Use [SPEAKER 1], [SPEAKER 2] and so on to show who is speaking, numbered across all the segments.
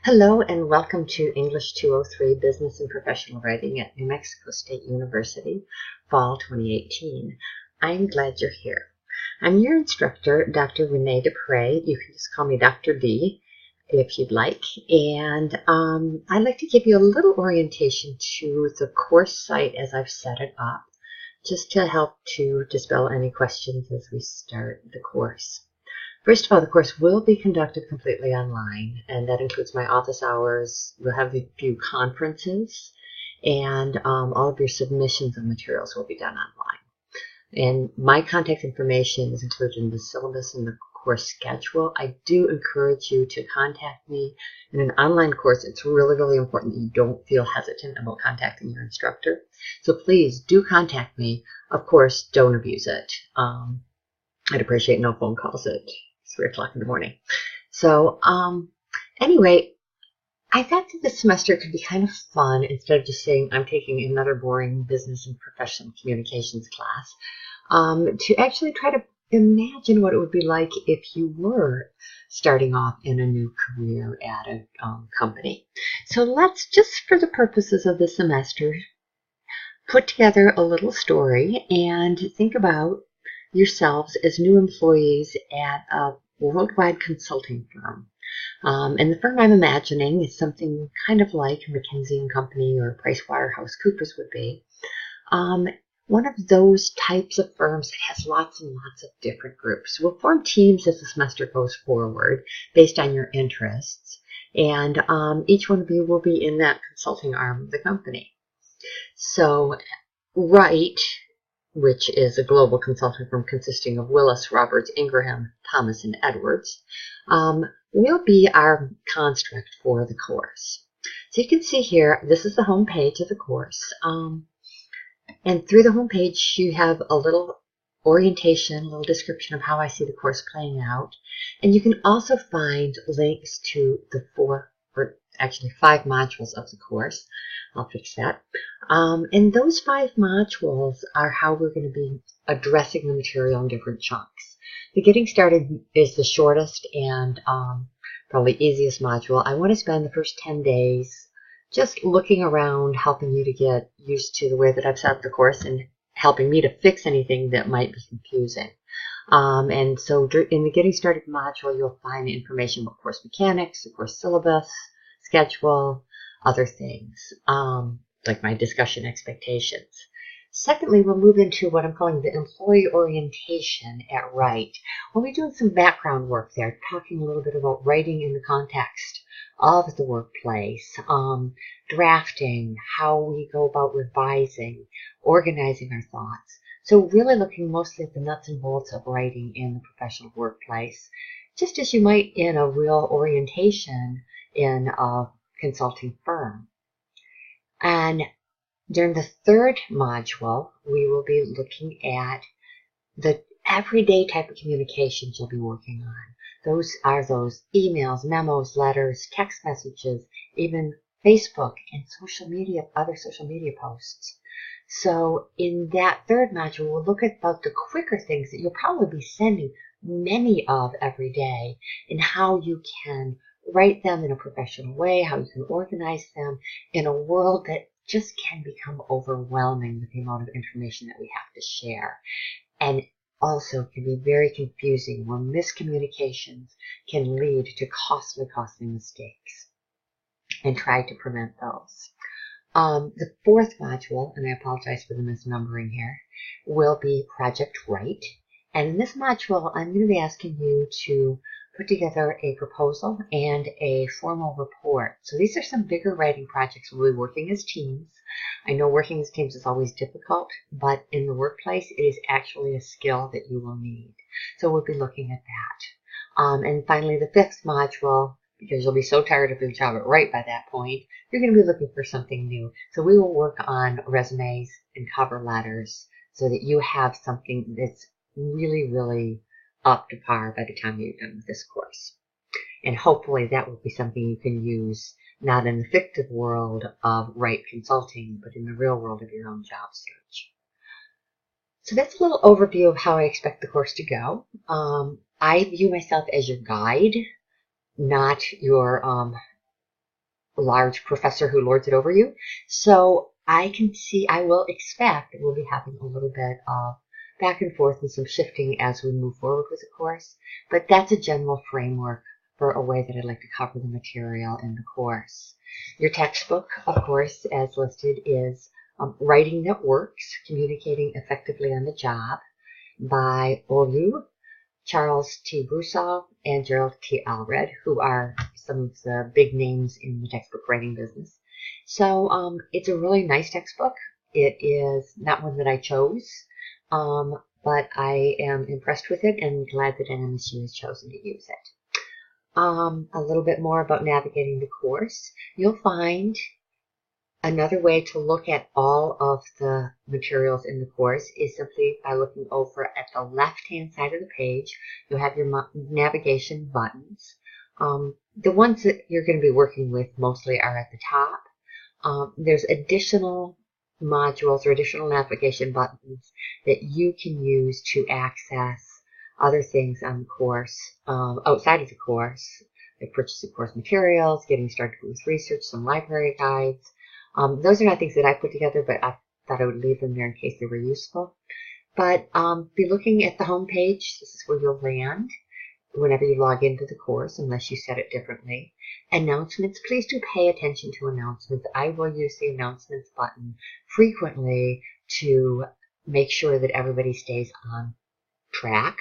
[SPEAKER 1] Hello and welcome to English 203 Business and Professional Writing at New Mexico State University, Fall 2018. I'm glad you're here. I'm your instructor, Dr. Renee Dupre. You can just call me Dr. D if you'd like. And I'd like to give you a little orientation to the course site as I've set it up, just to help to dispel any questions as we start the course. First of all, the course will be conducted completely online, and that includes my office hours. We'll have a few conferences, and all of your submissions of materials will be done online. And my contact information is included in the syllabus and the course schedule. I do encourage you to contact me. In an online course, it's really, really important that you don't feel hesitant about contacting your instructor. So please do contact me. Of course, don't abuse it. I'd appreciate no phone calls at 3 o'clock in the morning. So anyway, I thought that this semester could be kind of fun instead of just saying I'm taking another boring business and professional communications class, to actually try to imagine what it would be like if you were starting off in a new career at a company. So let's just, for the purposes of the semester, put together a little story and think about yourselves as new employees at a worldwide consulting firm. And the firm I'm imagining is something kind of like McKinsey & Company or PricewaterhouseCoopers would be. One of those types of firms that has lots and lots of different groups. We'll form teams as the semester goes forward based on your interests. And each one of you will be in that consulting arm of the company. So, Wright, which is a global consulting firm consisting of Willis, Roberts, Ingraham, Thomas, and Edwards, will be our construct for the course. So you can see here, this is the home page of the course. And through the home page, you have a little orientation, a little description of how I see the course playing out. And you can also find links to the 5 modules of the course. I'll fix that. And those 5 modules are how we're going to be addressing the material in different chunks. The Getting Started is the shortest and probably easiest module. I want to spend the first 10 days just looking around, helping you to get used to the way that I've set up the course and helping me to fix anything that might be confusing. And so in the Getting Started module, you'll find information about course mechanics, the course syllabus, schedule, other things, like my discussion expectations. Secondly, we'll move into what I'm calling the employee orientation at Wright. We'll be doing some background work there, talking a little bit about writing in the context of the workplace, drafting, how we go about revising, organizing our thoughts. So really looking mostly at the nuts and bolts of writing in the professional workplace, just as you might in a real orientation in a consulting firm. And during the 3rd module, we will be looking at the everyday type of communications you'll be working on. Those are those emails, memos, letters, text messages, even Facebook and other social media posts. So in that 3rd module, we'll look at about the quicker things that you'll probably be sending many of every day and how you can write them in a professional way, how you can organize them in a world that just can become overwhelming with the amount of information that we have to share. And also can be very confusing where miscommunications can lead to costly mistakes, and try to prevent those. The 4th module, and I apologize for the misnumbering here, will be Project Write. And in this module, I'm going to be asking you to put together a proposal and a formal report. So these are some bigger writing projects. We'll be working as teams. I know working as teams is always difficult, but in the workplace, it is actually a skill that you will need. So we'll be looking at that. And finally, the 5th module, because you'll be so tired of your job at Wright by that point, you're going to be looking for something new. So we will work on resumes and cover letters so that you have something that's really, really up to par by the time you're done with this course. And hopefully that will be something you can use not in the fictive world of Wright Consulting, but in the real world of your own job search. So that's a little overview of how I expect the course to go. I view myself as your guide, not your large professor who lords it over you. So I will expect that we'll be having a little bit of back and forth and some shifting as we move forward with the course. But that's a general framework for a way that I'd like to cover the material in the course. Your textbook, of course, as listed, is Writing That Works, Communicating Effectively on the Job by Olu, Charles T. Brusaw, and Gerald T. Allred, who are some of the big names in the textbook writing business. So it's a really nice textbook. It is not one that I chose, but I am impressed with it and glad that NMSU has chosen to use it. A little bit more about navigating the course. You'll find another way to look at all of the materials in the course is simply by looking over at the left-hand side of the page. You'll have your navigation buttons. The ones that you're going to be working with mostly are at the top. There's additional modules or additional navigation buttons that you can use to access other things on the course, outside of the course, like purchasing course materials, getting started with research, some library guides. Those are not things that I put together, but I thought I would leave them there in case they were useful. But be looking at the home page. This is where you'll land whenever you log into the course, unless you set it differently. Announcements. Please do pay attention to announcements. I will use the announcements button frequently to make sure that everybody stays on track.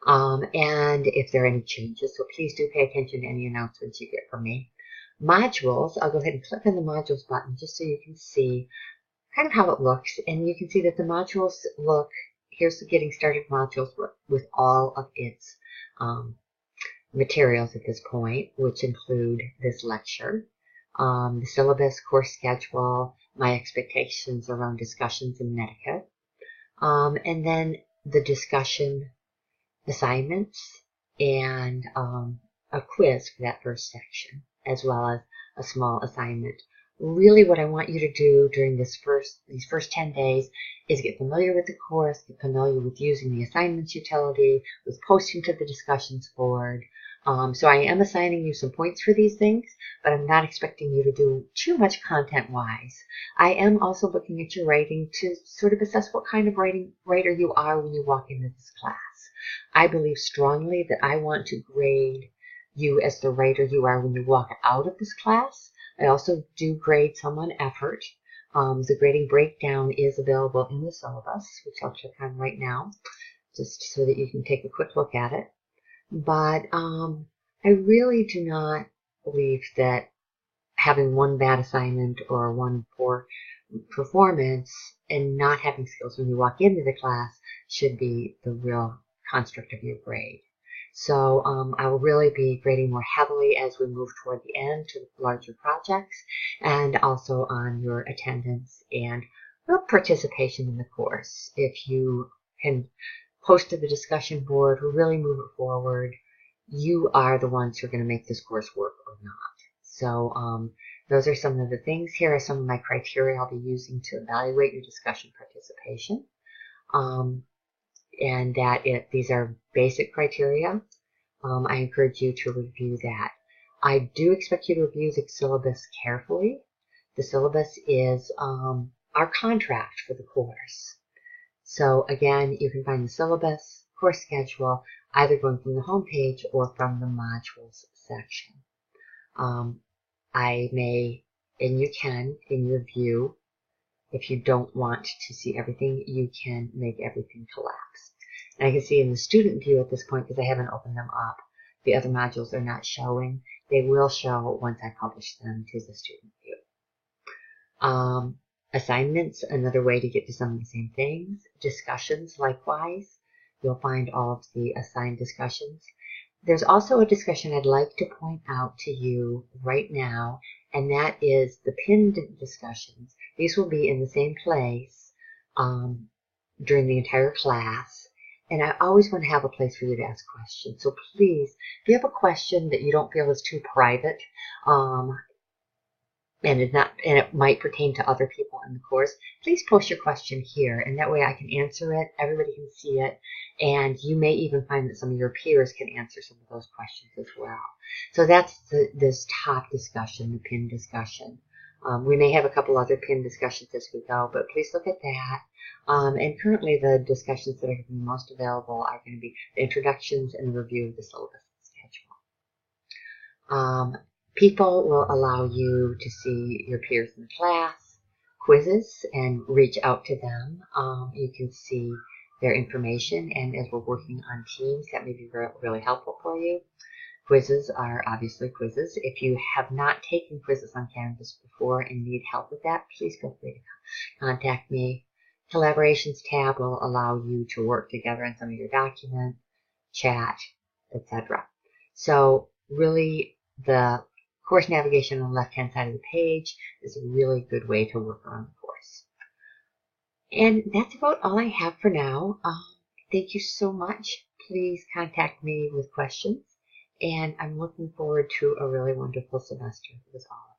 [SPEAKER 1] And if there are any changes, so please do pay attention to any announcements you get from me. Modules, I'll go ahead and click on the modules button just so you can see kind of how it looks. And you can see that the modules look, here's the Getting Started modules with all of its materials at this point, which include this lecture, the syllabus, course schedule, my expectations around discussions in etiquette, and then the discussion assignments and a quiz for that first section, as well as a small assignment. Really what I want you to do during these first 10 days is get familiar with the course, get familiar with using the assignments utility, with posting to the discussions board. So I am assigning you some points for these things, but I'm not expecting you to do too much content-wise. I am also looking at your writing to sort of assess what kind of writer you are when you walk into this class. I believe strongly that I want to grade you as the writer you are when you walk out of this class. I also do grade some on effort. The grading breakdown is available in the syllabus, which I'll click on right now, just so that you can take a quick look at it. But I really do not believe that having one bad assignment or one poor performance and not having skills when you walk into the class should be the real construct of your grade. So I will really be grading more heavily as we move toward the end to larger projects, and also on your attendance and your participation in the course. If you can post to the discussion board, really move it forward, you are the ones who are going to make this course work or not. So those are some of the things. Here are some of my criteria I'll be using to evaluate your discussion participation. And these are basic criteria. I encourage you to review that. I do expect you to review the syllabus carefully. The syllabus is our contract for the course. So again, you can find the syllabus, course schedule, either going from the home page or from the modules section. I may, and you can, in your view, if you don't want to see everything, you can make everything collapse. And I can see in the student view at this point, because I haven't opened them up, the other modules are not showing. They will show once I publish them to the student view. Assignments, another way to get to some of the same things. Discussions, likewise. You'll find all of the assigned discussions. There's also a discussion I'd like to point out to you right now, and that is the pinned discussions. These will be in the same place during the entire class. And I always want to have a place for you to ask questions. So please, if you have a question that you don't feel is too private, and it might pertain to other people in the course, please post your question here, and that way I can answer it, everybody can see it, and you may even find that some of your peers can answer some of those questions as well. So that's this top discussion, the PIN discussion. We may have a couple other PIN discussions as we go, but please look at that. And currently the discussions that are going to be most available are going to be the introductions and the review of the syllabus schedule. People will allow you to see your peers in the class, quizzes, and reach out to them. You can see their information, and as we're working on teams, that may be really helpful for you. Quizzes are obviously quizzes. If you have not taken quizzes on Canvas before and need help with that, please feel free to contact me. Collaborations tab will allow you to work together on some of your documents, chat, etc. So really, the course navigation on the left-hand side of the page is a really good way to work around the course. And that's about all I have for now. Thank you so much. Please contact me with questions. And I'm looking forward to a really wonderful semester with all of you.